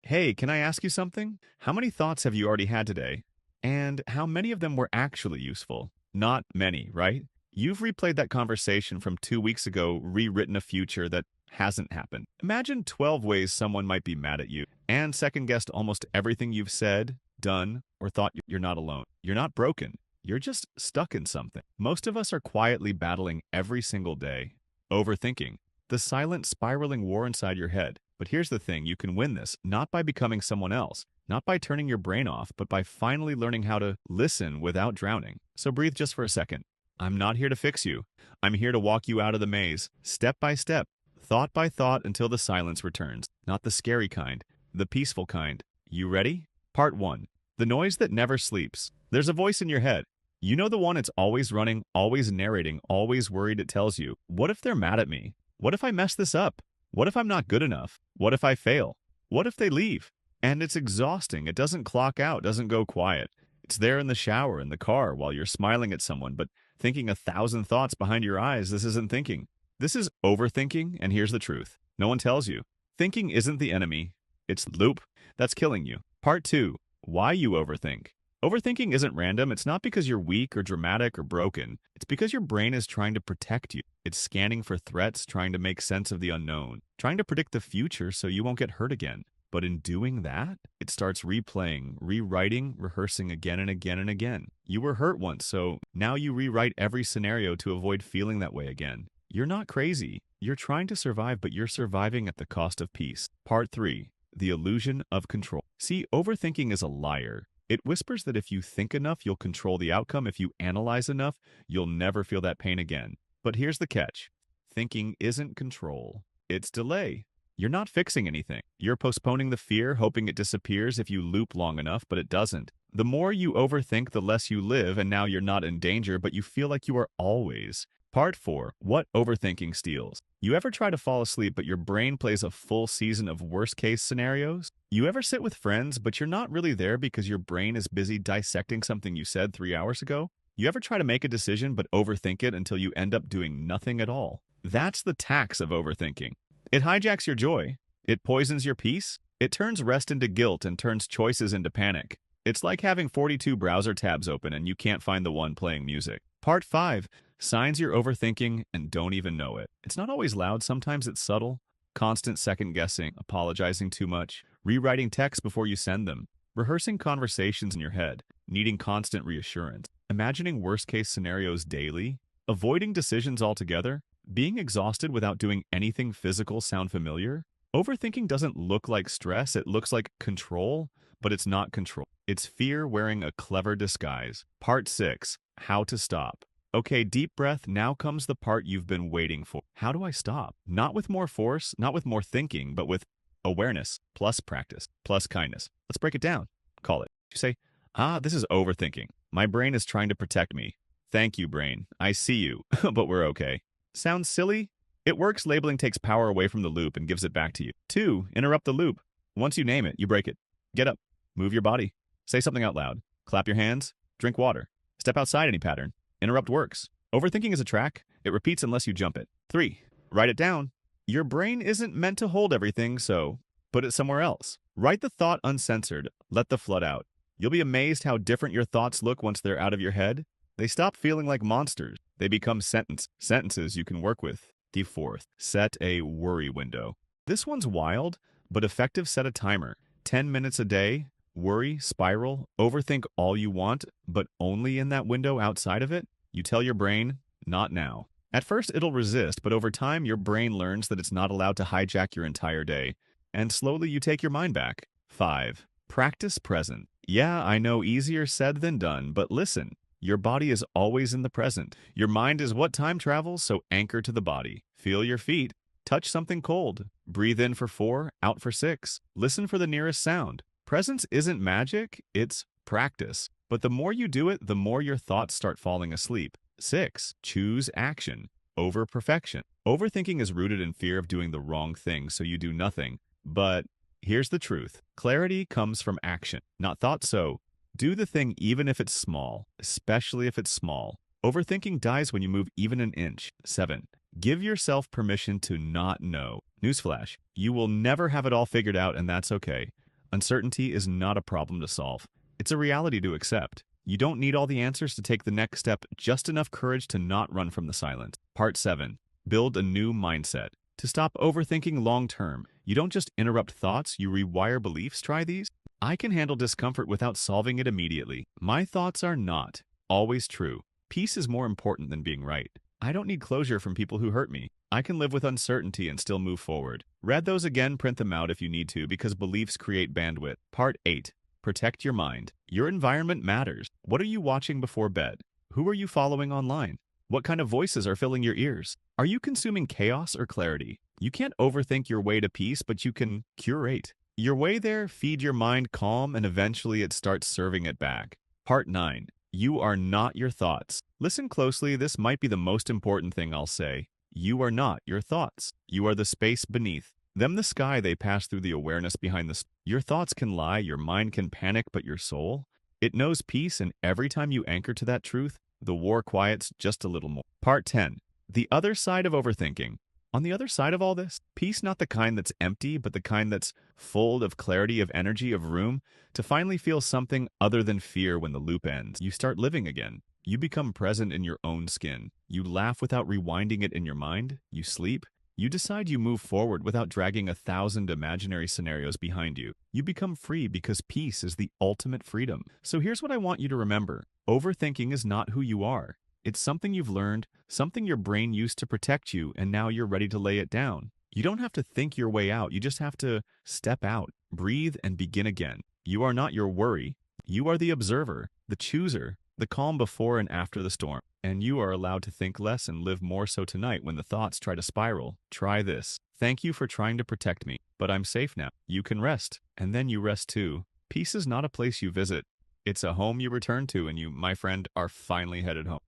Hey, can I ask you something? How many thoughts have you already had today? And how many of them were actually useful? Not many, right? You've replayed that conversation from 2 weeks ago, rewritten a future that hasn't happened. Imagine 12 ways someone might be mad at you, and second guessed almost everything you've said, done, or thought. You're not alone. You're not broken. You're just stuck in something. Most of us are quietly battling every single day. Overthinking, the silent spiraling war inside your head. But here's the thing, you can win this, not by becoming someone else, not by turning your brain off, but by finally learning how to listen without drowning. So breathe just for a second. I'm not here to fix you. I'm here to walk you out of the maze, step by step, thought by thought until the silence returns. Not the scary kind, the peaceful kind. You ready? Part 1. The noise that never sleeps. There's a voice in your head. You know the one it's always running, always narrating, always worried. It tells you, what if they're mad at me? What if I mess this up? What if I'm not good enough? What if I fail? What if they leave? And it's exhausting. It doesn't clock out, doesn't go quiet. It's there in the shower, in the car, while you're smiling at someone, but thinking 1,000 thoughts behind your eyes. This isn't thinking. This is overthinking, and here's the truth. No one tells you. Thinking isn't the enemy. It's the loop that's killing you. Part 2. Why you overthink. Overthinking isn't random. It's not because you're weak or dramatic or broken. It's because your brain is trying to protect you. It's scanning for threats, trying to make sense of the unknown, trying to predict the future so you won't get hurt again. But in doing that, it starts replaying, rewriting, rehearsing again and again and again. You were hurt once, so now you rewrite every scenario to avoid feeling that way again. You're not crazy. You're trying to survive, but you're surviving at the cost of peace. Part 3. The illusion of control. See, overthinking is a liar. It whispers that if you think enough, you'll control the outcome. If you analyze enough, you'll never feel that pain again. But here's the catch. Thinking isn't control. It's delay. You're not fixing anything. You're postponing the fear, hoping it disappears if you loop long enough, but it doesn't. The more you overthink, the less you live, and now you're not in danger, but you feel like you are always. Part 4. What overthinking steals. You ever try to fall asleep, but your brain plays a full season of worst-case scenarios? You ever sit with friends, but you're not really there because your brain is busy dissecting something you said 3 hours ago? You ever try to make a decision but overthink it until you end up doing nothing at all? That's the tax of overthinking. It hijacks your joy. It poisons your peace. It turns rest into guilt and turns choices into panic. It's like having 42 browser tabs open and you can't find the one playing music. Part 5. Signs you're overthinking and don't even know it. It's not always loud, sometimes it's subtle. Constant second-guessing, apologizing too much, rewriting texts before you send them, rehearsing conversations in your head, needing constant reassurance, imagining worst-case scenarios daily, avoiding decisions altogether, being exhausted without doing anything physical. Sound familiar? Overthinking doesn't look like stress, it looks like control, but it's not control. It's fear wearing a clever disguise. Part 6. How to stop. Okay, deep breath. Now comes the part you've been waiting for. How do I stop? Not with more force, not with more thinking, but with awareness, plus practice, plus kindness. Let's break it down. Call it. You say, this is overthinking. My brain is trying to protect me. Thank you, brain. I see you, but we're okay. Sounds silly? It works. Labeling takes power away from the loop and gives it back to you. 2. Interrupt the loop. Once you name it, you break it. Get up. Move your body. Say something out loud. Clap your hands. Drink water. Step outside any pattern. Interrupt works. Overthinking is a track. It repeats unless you jump it. 3. Write it down. Your brain isn't meant to hold everything, so put it somewhere else. Write the thought uncensored. Let the flood out. You'll be amazed how different your thoughts look once they're out of your head. They stop feeling like monsters. They become sentences you can work with. The 4th. Set a worry window. This one's wild, but effective. Set a timer. 10 minutes a day. Worry, spiral, overthink all you want, but only in that window. Outside of it, you tell your brain, not now. At first, it'll resist, but over time, your brain learns that it's not allowed to hijack your entire day. And slowly, you take your mind back. 5. Practice present. Yeah, I know, easier said than done, but listen. Your body is always in the present. Your mind is what time travels, so anchor to the body. Feel your feet. Touch something cold. Breathe in for 4, out for 6. Listen for the nearest sound. Presence isn't magic, it's practice. But the more you do it, the more your thoughts start falling asleep. 6. Choose action over perfection. Overthinking is rooted in fear of doing the wrong thing, so you do nothing. But here's the truth. Clarity comes from action, not thought. So do the thing even if it's small, especially if it's small. Overthinking dies when you move even an inch. 7. Give yourself permission to not know. Newsflash, you will never have it all figured out, and that's okay. Uncertainty is not a problem to solve. It's a reality to accept. You don't need all the answers to take the next step, just enough courage to not run from the silence. Part 7. Build a new mindset. To stop overthinking long-term, you don't just interrupt thoughts, you rewire beliefs. Try these. I can handle discomfort without solving it immediately. My thoughts are not always true. Peace is more important than being right. I don't need closure from people who hurt me. I can live with uncertainty and still move forward. Read those again, print them out if you need to, because beliefs create bandwidth. Part 8. Protect your mind. Your environment matters. What are you watching before bed? Who are you following online? What kind of voices are filling your ears? Are you consuming chaos or clarity? You can't overthink your way to peace, but you can curate your way there. Feed your mind calm, and eventually it starts serving it back. Part 9. You are not your thoughts. Listen closely, this might be the most important thing I'll say. You are not your thoughts. You are the space beneath them, the sky they pass through, the awareness behind the Your thoughts can lie, your mind can panic, but your soul, it knows peace, and every time you anchor to that truth, the war quiets just a little more. Part 10. The other side of overthinking. On the other side of all this, peace, not the kind that's empty, but the kind that's full of clarity, of energy, of room to finally feel something other than fear. When the loop ends, you start living again. You become present in your own skin. You laugh without rewinding it in your mind. You sleep. You decide, you move forward without dragging 1,000 imaginary scenarios behind you. You become free because peace is the ultimate freedom. So here's what I want you to remember. Overthinking is not who you are. It's something you've learned, something your brain used to protect you, and now you're ready to lay it down. You don't have to think your way out. You just have to step out, breathe, and begin again. You are not your worry. You are the observer, the chooser, the calm before and after the storm. And you are allowed to think less and live more. So tonight, when the thoughts try to spiral, try this. Thank you for trying to protect me, but I'm safe now. You can rest, and then you rest too. Peace is not a place you visit. It's a home you return to, and you, my friend, are finally headed home.